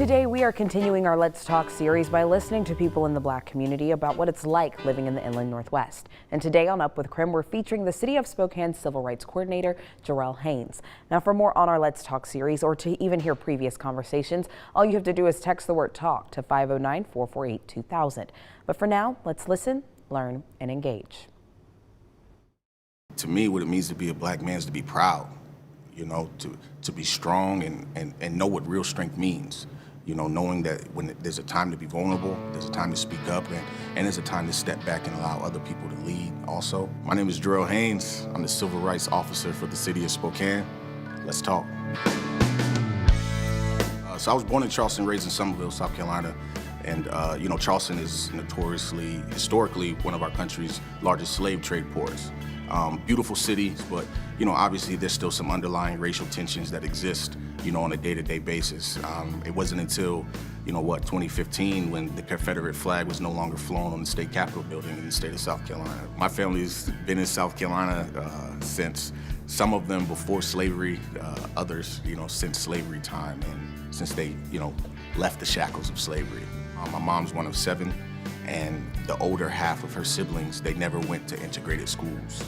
Today, we are continuing our Let's Talk series by listening to people in the Black community about what it's like living in the Inland Northwest. And today on Up with Krim, we're featuring the City of Spokane Civil Rights Coordinator, Jerrall Haynes. Now, for more on our Let's Talk series, or to even hear previous conversations, all you have to do is text the word TALK to 509-448-2000. But for now, let's listen, learn, and engage. To me, what it means to be a black man is to be proud, you know, to be strong and know what real strength means. You know, knowing that when there's a time to be vulnerable, there's a time to speak up, and there's a time to step back and allow other people to lead also. My name is Jerrall Haynes. I'm the Civil Rights Officer for the City of Spokane. Let's talk. So I was born in Charleston, raised in Somerville, South Carolina. And, you know, Charleston is notoriously, historically, one of our country's largest slave trade ports. Beautiful cities, but, you know, obviously there's still some underlying racial tensions that exist, you know, on a day-to-day basis. It wasn't until, 2015 when the Confederate flag was no longer flown on the state capitol building in the state of South Carolina. My family's been in South Carolina since, some of them before slavery, others, since slavery time, and since they, left the shackles of slavery. My mom's one of 7, and the older half of her siblings, they never went to integrated schools.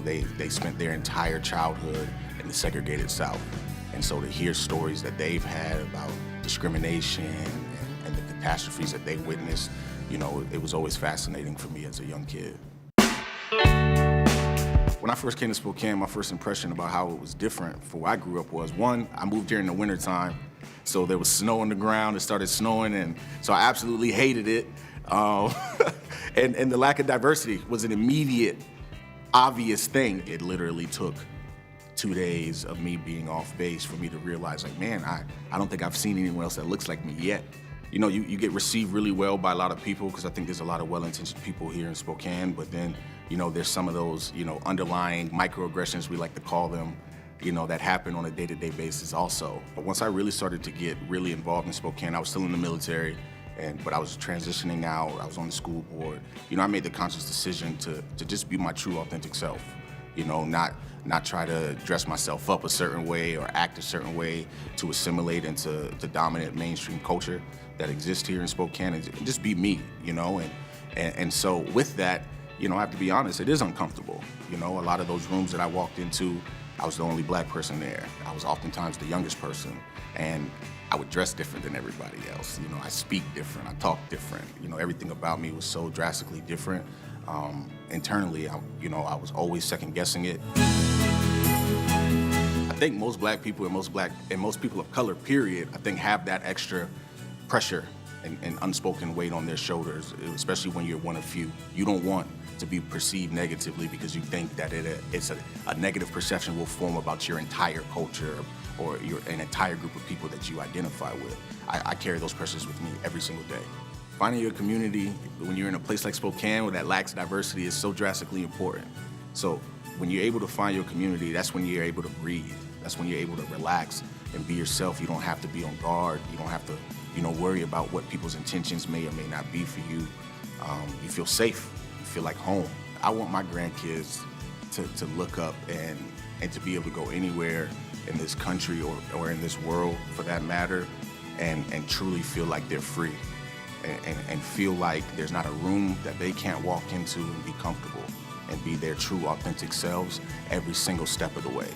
They spent their entire childhood in the segregated South. And so to hear stories that they've had about discrimination and the catastrophes that they witnessed, it was always fascinating for me as a young kid. When I first came to Spokane, my first impression about how it was different for where I grew up was, one, I moved here in the wintertime, so there was snow on the ground, it started snowing, and so I absolutely hated it. And the lack of diversity was an immediate, obvious thing. It literally took 2 days of me being off base for me to realize, like, man, I don't think I've seen anyone else that looks like me yet. You get received really well by a lot of people, because I think there's a lot of well-intentioned people here in Spokane, but then, there's some of those, underlying microaggressions, we like to call them, that happen on a day-to-day basis also. But once I really started to get really involved in Spokane, I was still in the military, but I was transitioning out, I was on the school board. I made the conscious decision to just be my true, authentic self. Not try to dress myself up a certain way or act a certain way to assimilate into the dominant mainstream culture that exists here in Spokane, and just be me, and so with that, I have to be honest, it is uncomfortable. A lot of those rooms that I walked into, I was the only black person there. I was oftentimes the youngest person, and I would dress different than everybody else. I speak different, I talk different. Everything about me was so drastically different. Internally, I was always second guessing it. I think most black people and most people of color, period, I think have that extra pressure and unspoken weight on their shoulders, especially when you're one of few. You don't want to be perceived negatively because you think that it's a negative perception will form about your entire culture or an entire group of people that you identify with. I carry those pressures with me every single day. Finding your community when you're in a place like Spokane where that lacks diversity is so drastically important. So when you're able to find your community, that's when you're able to breathe. That's when you're able to relax and be yourself. You don't have to be on guard. You don't have to, worry about what people's intentions may or may not be for you. You feel safe. You feel like home. I want my grandkids to look up and to be able to go anywhere in this country or in this world, for that matter, and truly feel like they're free. And feel like there's not a room that they can't walk into and be comfortable and be their true, authentic selves every single step of the way.